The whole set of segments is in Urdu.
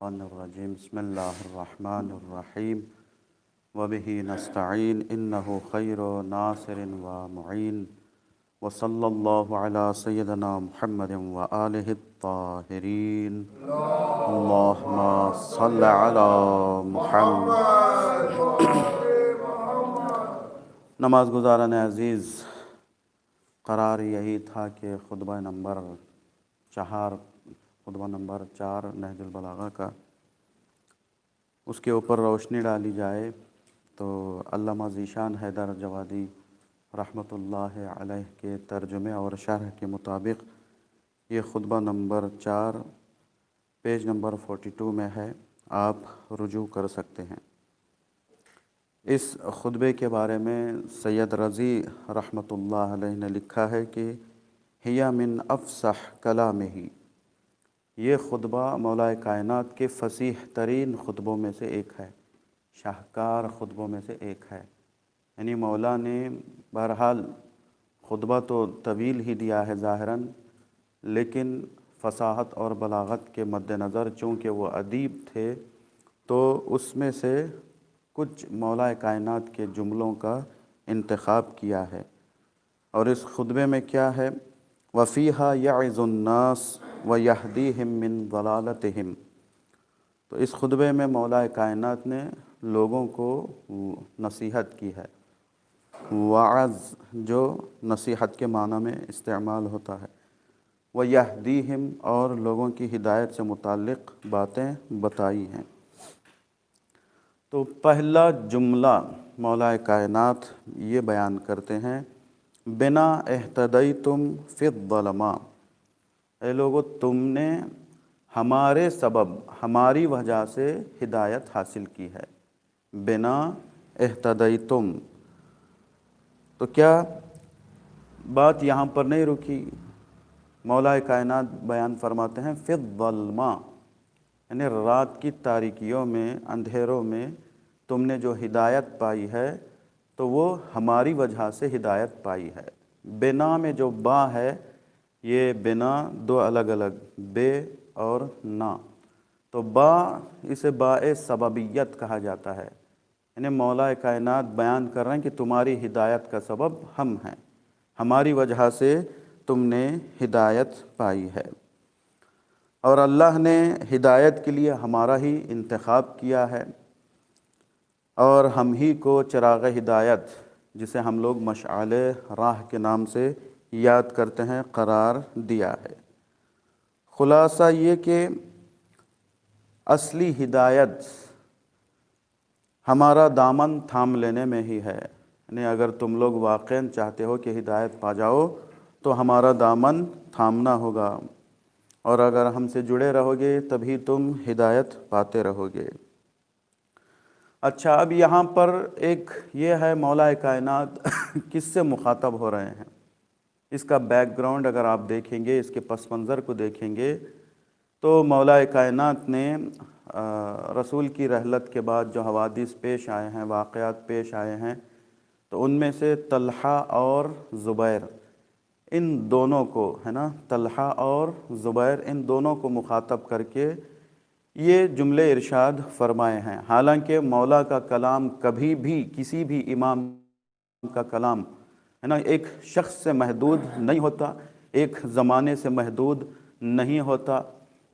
الرجیم بسم اللہ الرحمن الرحیم وبہ نستعین انہ خیر ناصر و معین وصلی اللہ علی سیدنا محمد وآلہ الطاہرین اللہم صل علی محمد۔ نماز گزاران عزیز، قرار یہی تھا کہ خطبہ نمبر 4 نہج البلاغہ کا اس کے اوپر روشنی ڈالی جائے تو علامہ ذیشان حیدر جوادی رحمۃ اللہ علیہ کے ترجمے اور شرح کے مطابق یہ خطبہ نمبر 4 پیج نمبر 42 میں ہے، آپ رجوع کر سکتے ہیں۔ اس خطبے کے بارے میں سید رضی رحمۃ اللہ علیہ نے لکھا ہے کہ ہی من افصح کلامہ، یہ خطبہ مولا کائنات کے فصیح ترین خطبوں میں سے ایک ہے، شاہکار خطبوں میں سے ایک ہے۔ یعنی مولا نے بہرحال خطبہ تو طویل ہی دیا ہے ظاہراً، لیکن فصاحت اور بلاغت کے مد نظر چونکہ وہ ادیب تھے تو اس میں سے کچھ مولا کائنات کے جملوں کا انتخاب کیا ہے۔ اور اس خطبے میں کیا ہے؟ وَفِيهَا يَعِظُ النَّاسِ وَيَهْدِيهِمْ مِنْ ضَلَالَتِهِمْ، تو اس خطبے میں مولا کائنات نے لوگوں کو نصیحت کی ہے۔ وعظ جو نصیحت کے معنی میں استعمال ہوتا ہے، وَيَهْدِيهِمْ اور لوگوں کی ہدایت سے متعلق باتیں بتائی ہیں۔ تو پہلا جملہ مولا کائنات یہ بیان کرتے ہیں، بنا اہتدیتم فی الظلماء، اے لوگو تم نے ہمارے سبب، ہماری وجہ سے ہدایت حاصل کی ہے۔ بنا اہتدیتم، تو کیا بات یہاں پر نہیں رکی؟ مولا کائنات بیان فرماتے ہیں فی الظلماء، یعنی رات کی تاریکیوں میں، اندھیروں میں تم نے جو ہدایت پائی ہے تو وہ ہماری وجہ سے ہدایت پائی ہے۔ بنا میں جو با ہے، یہ بنا دو الگ الگ، بے اور نا، تو با اسے باء سببیت کہا جاتا ہے۔ یعنی مولا کائنات بیان کر رہے ہیں کہ تمہاری ہدایت کا سبب ہم ہیں، ہماری وجہ سے تم نے ہدایت پائی ہے۔ اور اللہ نے ہدایت کے لیے ہمارا ہی انتخاب کیا ہے، اور ہم ہی کو چراغ ہدایت، جسے ہم لوگ مشعل راہ کے نام سے یاد کرتے ہیں، قرار دیا ہے۔ خلاصہ یہ کہ اصلی ہدایت ہمارا دامن تھام لینے میں ہی ہے۔ یعنی اگر تم لوگ واقعاً چاہتے ہو کہ ہدایت پا جاؤ تو ہمارا دامن تھامنا ہوگا، اور اگر ہم سے جڑے رہو گے تبھی تم ہدایت پاتے رہو گے۔ اچھا، اب یہاں پر ایک یہ ہے، مولا کائنات کس سے مخاطب ہو رہے ہیں؟ اس کا بیک گراؤنڈ اگر آپ دیکھیں گے، اس کے پس منظر کو دیکھیں گے تو مولا کائنات نے رسول کی رحلت کے بعد جو حوادث پیش آئے ہیں، واقعات پیش آئے ہیں، تو ان میں سے طلحہ اور زبیر، ان دونوں کو ہے نا، طلحہ اور زبیر، ان دونوں کو مخاطب کر کے یہ جملے ارشاد فرمائے ہیں۔ حالانکہ مولا کا کلام کبھی بھی، کسی بھی امام کا کلام ہے نا، ایک شخص سے محدود نہیں ہوتا، ایک زمانے سے محدود نہیں ہوتا۔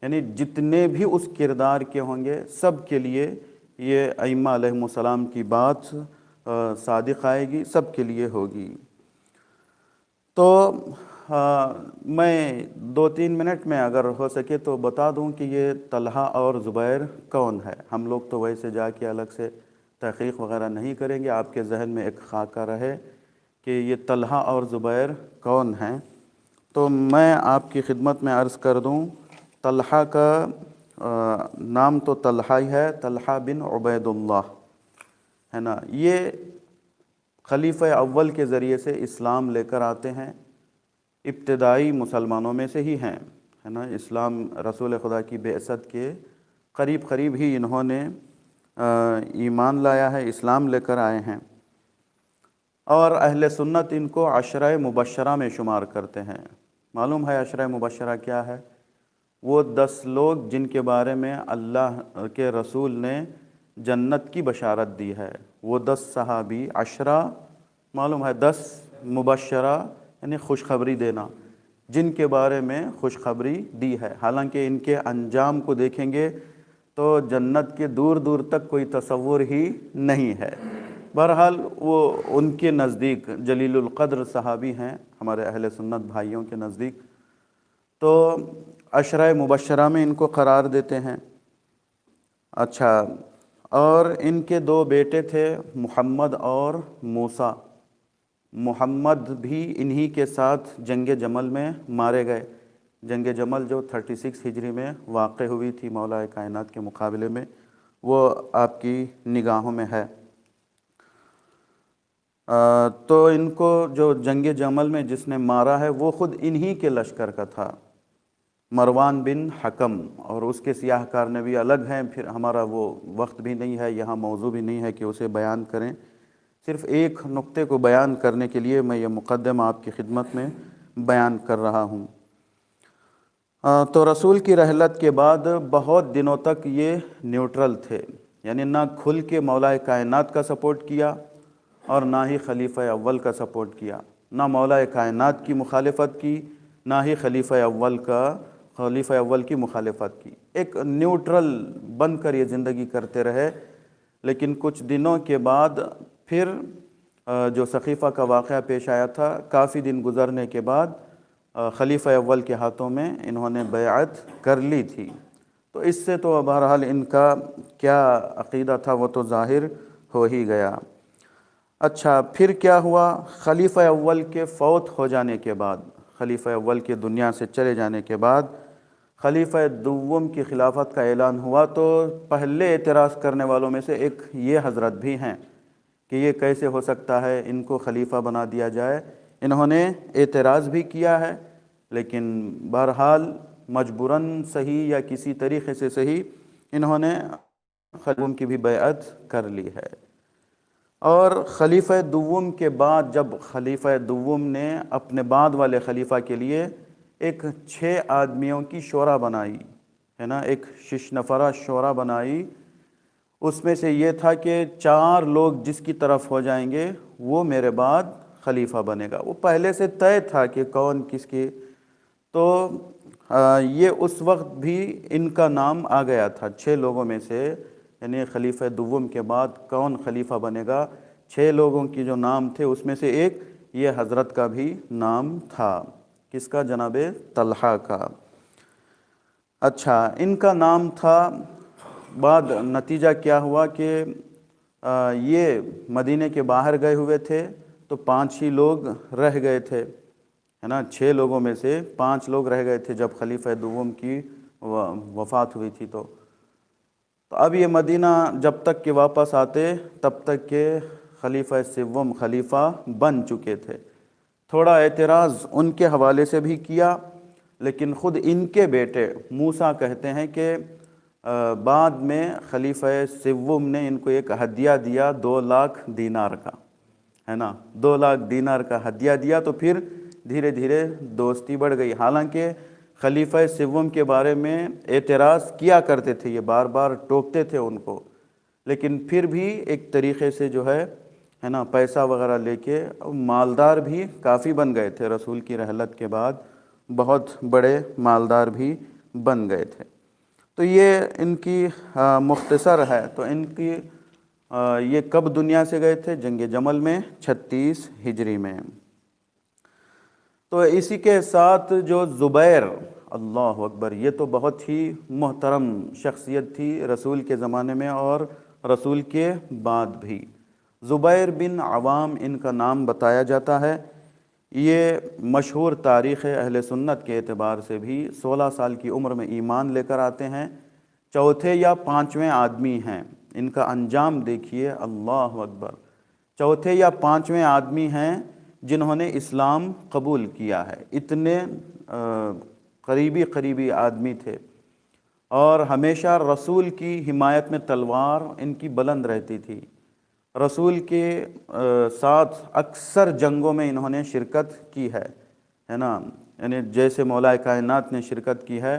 یعنی جتنے بھی اس کردار کے ہوں گے، سب کے لیے یہ ائمہ علیہم السلام کی بات صادق آئے گی، سب کے لیے ہوگی۔ تو میں 2-3 منٹ میں اگر ہو سکے تو بتا دوں کہ یہ طلحہ اور زبیر کون ہے۔ ہم لوگ تو ویسے جا کے الگ سے تحقیق وغیرہ نہیں کریں گے، آپ کے ذہن میں ایک خاکہ رہے کہ یہ طلحہ اور زبیر کون ہیں۔ تو میں آپ کی خدمت میں عرض کر دوں، طلحہ کا نام تو طلحہ ہی ہے، طلحہ بن عبید اللہ ہے نا۔ یہ خلیفہ اول کے ذریعے سے اسلام لے کر آتے ہیں، ابتدائی مسلمانوں میں سے ہی ہیں ہے نا۔ اسلام رسول خدا کی بعثت کے قریب قریب ہی انہوں نے ایمان لایا ہے، اسلام لے کر آئے ہیں، اور اہل سنت ان کو عشرہ مبشرہ میں شمار کرتے ہیں۔ معلوم ہے عشرہ مبشرہ کیا ہے؟ وہ 10 لوگ جن کے بارے میں اللہ کے رسول نے جنت کی بشارت دی ہے، وہ 10 صحابی، 10 معلوم ہے، 10 مبشرہ یعنی خوشخبری دینا، جن کے بارے میں خوشخبری دی ہے۔ حالانکہ ان کے انجام کو دیکھیں گے تو جنت کے دور دور تک کوئی تصور ہی نہیں ہے۔ بہرحال وہ ان کے نزدیک جلیل القدر صحابی ہیں ہمارے اہل سنت بھائیوں کے نزدیک، تو 10 مبشرہ میں ان کو قرار دیتے ہیں۔ اچھا، اور ان کے 2 بیٹے تھے، محمد اور موسیٰ۔ محمد بھی انہی کے ساتھ جنگ جمل میں مارے گئے۔ جنگ جمل جو 36 ہجری میں واقع ہوئی تھی مولا کائنات کے مقابلے میں، وہ آپ کی نگاہوں میں ہے۔ تو ان کو جو جنگ جمل میں جس نے مارا ہے وہ خود انہی کے لشکر کا تھا، مروان بن حکم، اور اس کے سیاہ کارنامے الگ ہیں، پھر ہمارا وہ وقت بھی نہیں ہے، یہاں موضوع بھی نہیں ہے کہ اسے بیان کریں۔ صرف ایک نقطے کو بیان کرنے کے لیے میں یہ مقدمہ آپ کی خدمت میں بیان کر رہا ہوں۔ تو رسول کی رحلت کے بعد بہت دنوں تک یہ نیوٹرل تھے، یعنی نہ کھل کے مولا کائنات کا سپورٹ کیا اور نہ ہی خلیفہ اول کا سپورٹ کیا، نہ مولا کائنات کی مخالفت کی، نہ ہی خلیفہ اول کی مخالفت کی۔ ایک نیوٹرل بن کر یہ زندگی کرتے رہے، لیکن کچھ دنوں کے بعد پھر جو سقیفہ کا واقعہ پیش آیا تھا، کافی دن گزرنے کے بعد خلیفہ اول کے ہاتھوں میں انہوں نے بیعت کر لی تھی۔ تو اس سے تو بہرحال ان کا کیا عقیدہ تھا وہ تو ظاہر ہو ہی گیا۔ اچھا، پھر کیا ہوا؟ خلیفہ اول کے فوت ہو جانے کے بعد، خلیفہ اول کے دنیا سے چلے جانے کے بعد خلیفہ دوم کی خلافت کا اعلان ہوا، تو پہلے اعتراض کرنے والوں میں سے ایک یہ حضرت بھی ہیں کہ یہ کیسے ہو سکتا ہے، ان کو خلیفہ بنا دیا جائے۔ انہوں نے اعتراض بھی کیا ہے، لیکن بہرحال مجبوراً صحیح یا کسی طریقے سے صحیح انہوں نے خلیفہ کی بھی بیعت کر لی ہے۔ اور خلیفہ دوم کے بعد جب خلیفہ دوم نے اپنے بعد والے خلیفہ کے لیے ایک 6 آدمیوں کی شورا بنائی ہے نا، ایک 6 نفرہ شورا بنائی، اس میں سے یہ تھا کہ 4 لوگ جس کی طرف ہو جائیں گے وہ میرے بعد خلیفہ بنے گا۔ وہ پہلے سے طے تھا کہ کون کس کی، تو یہ اس وقت بھی ان کا نام آ گیا تھا 6 لوگوں میں سے، یعنی خلیفہ دوم کے بعد کون خلیفہ بنے گا، 6 لوگوں کی جو نام تھے اس میں سے ایک یہ حضرت کا بھی نام تھا۔ کس کا؟ جناب طلحہ کا۔ اچھا، ان کا نام تھا۔ بعد نتیجہ کیا ہوا کہ یہ مدینے کے باہر گئے ہوئے تھے، تو 5 ہی لوگ رہ گئے تھے، ہے نا، 6 لوگوں میں سے 5 لوگ رہ گئے تھے جب خلیفہ دوم کی وفات ہوئی تھی۔ تو اب یہ مدینہ جب تک کہ واپس آتے تب تک کہ خلیفہ سوم خلیفہ بن چکے تھے۔ تھوڑا اعتراض ان کے حوالے سے بھی کیا، لیکن خود ان کے بیٹے موسیٰ کہتے ہیں کہ بعد میں خلیفہ سوم نے ان کو ایک ہدیہ دیا 2 لاکھ دینار کا، ہے نا، 2 لاکھ دینار کا ہدیہ دیا، تو پھر دھیرے دھیرے دوستی بڑھ گئی۔ حالانکہ خلیفہ سوم کے بارے میں اعتراض کیا کرتے تھے، یہ بار بار ٹوکتے تھے ان کو، لیکن پھر بھی ایک طریقے سے جو ہے نا پیسہ وغیرہ لے کے مالدار بھی کافی بن گئے تھے، رسول کی رحلت کے بعد بہت بڑے مالدار بھی بن گئے تھے۔ تو یہ ان کی مختصر ہے۔ تو ان کی یہ کب دنیا سے گئے تھے؟ جنگ جمل میں 36 ہجری میں۔ تو اسی کے ساتھ جو زبیر، اللہ اکبر، یہ تو بہت ہی محترم شخصیت تھی رسول کے زمانے میں اور رسول کے بعد بھی۔ زبیر بن عوام ان کا نام بتایا جاتا ہے۔ یہ مشہور تاریخ اہل سنت کے اعتبار سے بھی 16 سال کی عمر میں ایمان لے کر آتے ہیں، 4 یا 5ویں آدمی ہیں۔ ان کا انجام دیکھیے، اللہ اکبر، 4 یا 5ویں آدمی ہیں جنہوں نے اسلام قبول کیا ہے۔ اتنے قریبی آدمی تھے، اور ہمیشہ رسول کی حمایت میں تلوار ان کی بلند رہتی تھی۔ رسول کے ساتھ اکثر جنگوں میں انہوں نے شرکت کی ہے نا، یعنی جیسے مولا کائنات نے شرکت کی ہے،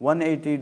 180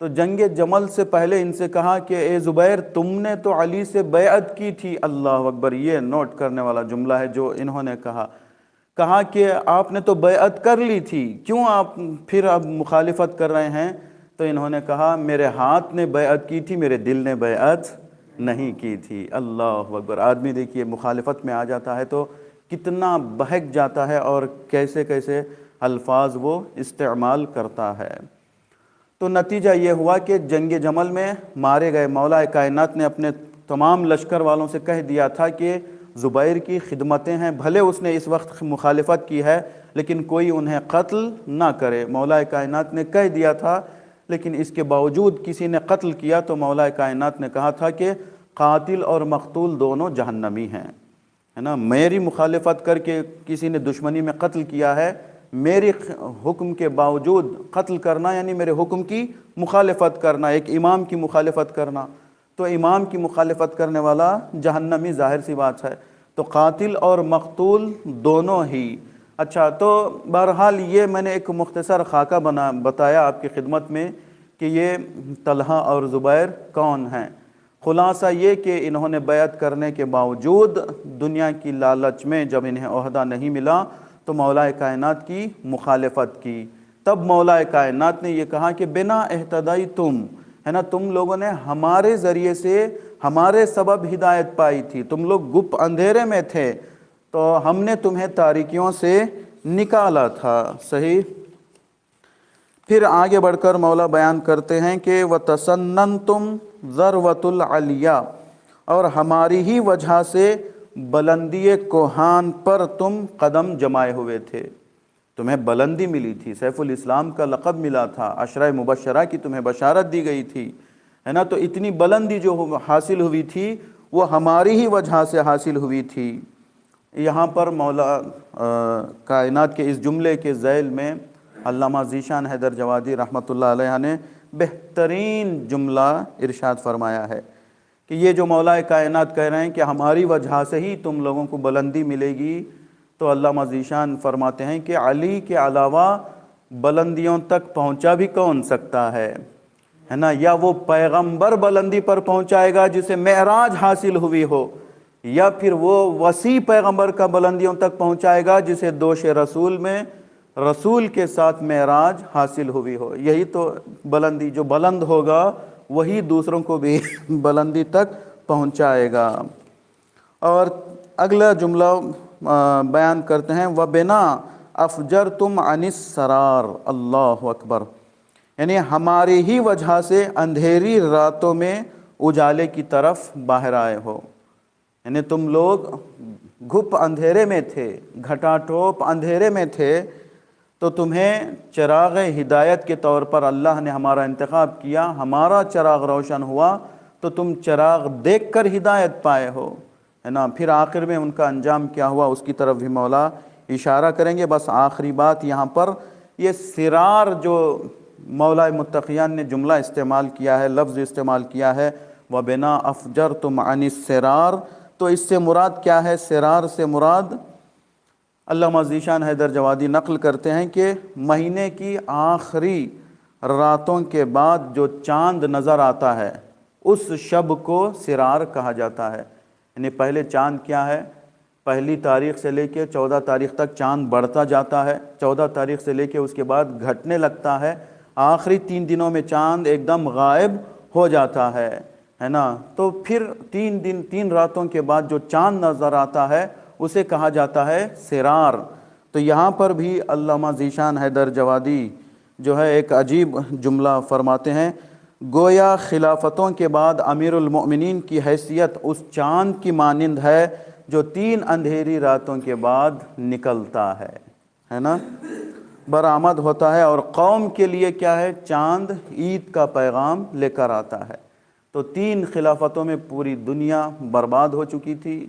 تو جنگ جمل سے پہلے ان سے کہا کہ اے زبیر تم نے تو علی سے بیعت کی تھی، اللہ اکبر، یہ نوٹ کرنے والا جملہ ہے جو انہوں نے کہا کہ آپ نے تو بیعت کر لی تھی، کیوں آپ پھر اب مخالفت کر رہے ہیں؟ تو انہوں نے کہا میرے ہاتھ نے بیعت کی تھی، میرے دل نے بیعت نہیں کی تھی۔ اللہ اکبر، آدمی دیکھیے مخالفت میں آ جاتا ہے تو کتنا بہک جاتا ہے اور کیسے کیسے الفاظ وہ استعمال کرتا ہے۔ تو نتیجہ یہ ہوا کہ جنگ جمل میں مارے گئے مولا کائنات نے اپنے تمام لشکر والوں سے کہہ دیا تھا کہ زبیر کی خدمتیں ہیں، بھلے اس نے اس وقت مخالفت کی ہے لیکن کوئی انہیں قتل نہ کرے۔ مولا کائنات نے کہہ دیا تھا، لیکن اس کے باوجود کسی نے قتل کیا تو مولا کائنات نے کہا تھا کہ قاتل اور مقتول دونوں جہنمی ہیں، ہے نا۔ میری مخالفت کر کے کسی نے دشمنی میں قتل کیا ہے، میری حکم کے باوجود قتل کرنا یعنی میرے حکم کی مخالفت کرنا، ایک امام کی مخالفت کرنا، تو امام کی مخالفت کرنے والا جہنمی، ظاہر سی بات ہے۔ تو قاتل اور مقتول دونوں ہی۔ اچھا، تو بہرحال یہ میں نے ایک مختصر خاکہ بتایا آپ کی خدمت میں کہ یہ طلحہ اور زبیر کون ہیں۔ خلاصہ یہ کہ انہوں نے بیعت کرنے کے باوجود دنیا کی لالچ میں جب انہیں عہدہ نہیں ملا تو مولا کائنات کی مخالفت کی۔ تب مولا کائنات نے یہ کہا کہ بنا اہتدائی تم، ہے نا، تم لوگوں نے ہمارے ذریعے سے ہمارے سبب ہدایت پائی تھی، تم لوگ گپ اندھیرے میں تھے تو ہم نے تمہیں تاریکیوں سے نکالا تھا۔ صحیح۔ پھر آگے بڑھ کر مولا بیان کرتے ہیں کہ وَتَسَنَّنْتُمْ ذَرْوَةُ الْعَلْيَا، اور ہماری ہی وجہ سے بلندی کوہان پر تم قدم جمائے ہوئے تھے، تمہیں بلندی ملی تھی، سیف الاسلام کا لقب ملا تھا، عشرہ مبشرہ کی تمہیں بشارت دی گئی تھی، ہے نا۔ تو اتنی بلندی جو حاصل ہوئی تھی وہ ہماری ہی وجہ سے حاصل ہوئی تھی۔ یہاں پر مولا کائنات کے اس جملے کے ذیل میں علامہ ذیشان حیدر جوادی رحمۃ اللہ علیہ نے بہترین جملہ ارشاد فرمایا ہے کہ یہ جو مولا کائنات کہہ رہے ہیں کہ ہماری وجہ سے ہی تم لوگوں کو بلندی ملے گی، تو علامہ ذیشان فرماتے ہیں کہ علی کے علاوہ بلندیوں تک پہنچا بھی کون سکتا ہے نا؟ یا وہ پیغمبر بلندی پر پہنچائے گا جسے معراج حاصل ہوئی ہو، یا پھر وہ وسیع پیغمبر کا بلندیوں تک پہنچائے گا جسے دوش رسول میں رسول کے ساتھ معراج حاصل ہوئی ہو۔ یہی تو بلندی، جو بلند ہوگا وہی دوسروں کو بھی بلندی تک پہنچائے گا۔ اور اگلا جملہ بیان کرتے ہیں وَبِنَا أَفْجَرْتُمْ عَنِ السَّرَارِ، اللہ اکبر، یعنی ہماری ہی وجہ سے اندھیری راتوں میں اجالے کی طرف باہر آئے ہو، یعنی تم لوگ گھپ اندھیرے میں تھے، گھٹا ٹوپ اندھیرے میں تھے، تو تمہیں چراغ ہدایت کے طور پر اللہ نے ہمارا انتخاب کیا، ہمارا چراغ روشن ہوا تو تم چراغ دیکھ کر ہدایت پائے ہو، ہے نا۔ پھر آخر میں ان کا انجام کیا ہوا اس کی طرف بھی مولا اشارہ کریں گے۔ بس آخری بات یہاں پر یہ سرار جو مولا متقیان نے جملہ استعمال کیا ہے، لفظ استعمال کیا ہے وَبِنَا أَفْجَرْتُمْ عَنِ السِّرَارِ، تو اس سے مراد کیا ہے؟ سرار سے مراد علامہ ذیشان حیدر جوادی نقل کرتے ہیں کہ مہینے کی آخری راتوں کے بعد جو چاند نظر آتا ہے اس شب کو سرار کہا جاتا ہے۔ یعنی پہلے چاند کیا ہے؟ پہلی تاریخ سے لے کے 14 تاریخ تک چاند بڑھتا جاتا ہے، 14 تاریخ سے لے کے اس کے بعد گھٹنے لگتا ہے، آخری 3 دنوں میں چاند ایک دم غائب ہو جاتا ہے نا۔ تو پھر 3 راتوں کے بعد جو چاند نظر آتا ہے اسے کہا جاتا ہے سرار۔ تو یہاں پر بھی علامہ ذیشان حیدر جوادی جو ہے ایک عجیب جملہ فرماتے ہیں، گویا خلافتوں کے بعد امیر المؤمنین کی حیثیت اس چاند کی مانند ہے جو 3 اندھیری راتوں کے بعد نکلتا ہے نا، برآمد ہوتا ہے، اور قوم کے لیے کیا ہے؟ چاند عید کا پیغام لے کر آتا ہے۔ تو 3 خلافتوں میں پوری دنیا برباد ہو چکی تھی،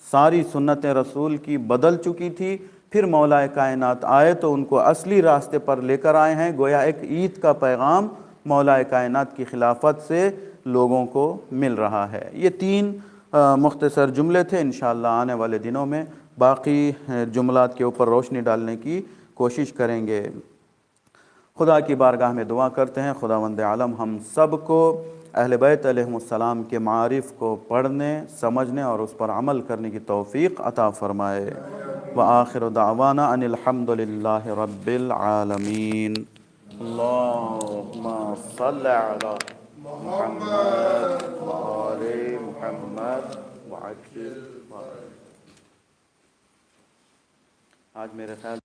ساری سنت رسول کی بدل چکی تھی، پھر مولا کائنات آئے تو ان کو اصلی راستے پر لے کر آئے ہیں، گویا ایک عید کا پیغام مولا کائنات کی خلافت سے لوگوں کو مل رہا ہے۔ یہ 3 مختصر جملے تھے، انشاءاللہ آنے والے دنوں میں باقی جملات کے اوپر روشنی ڈالنے کی کوشش کریں گے۔ خدا کی بارگاہ میں دعا کرتے ہیں خداوند عالم ہم سب کو اہل بیت علیہم السلام کے معارف کو پڑھنے، سمجھنے اور اس پر عمل کرنے کی توفیق عطا فرمائے۔ وآخر دعوانا ان الحمد للہ رب العالمین۔ اللہم صل علی محمد وآل محمد وعجل۔ آج میرے خیال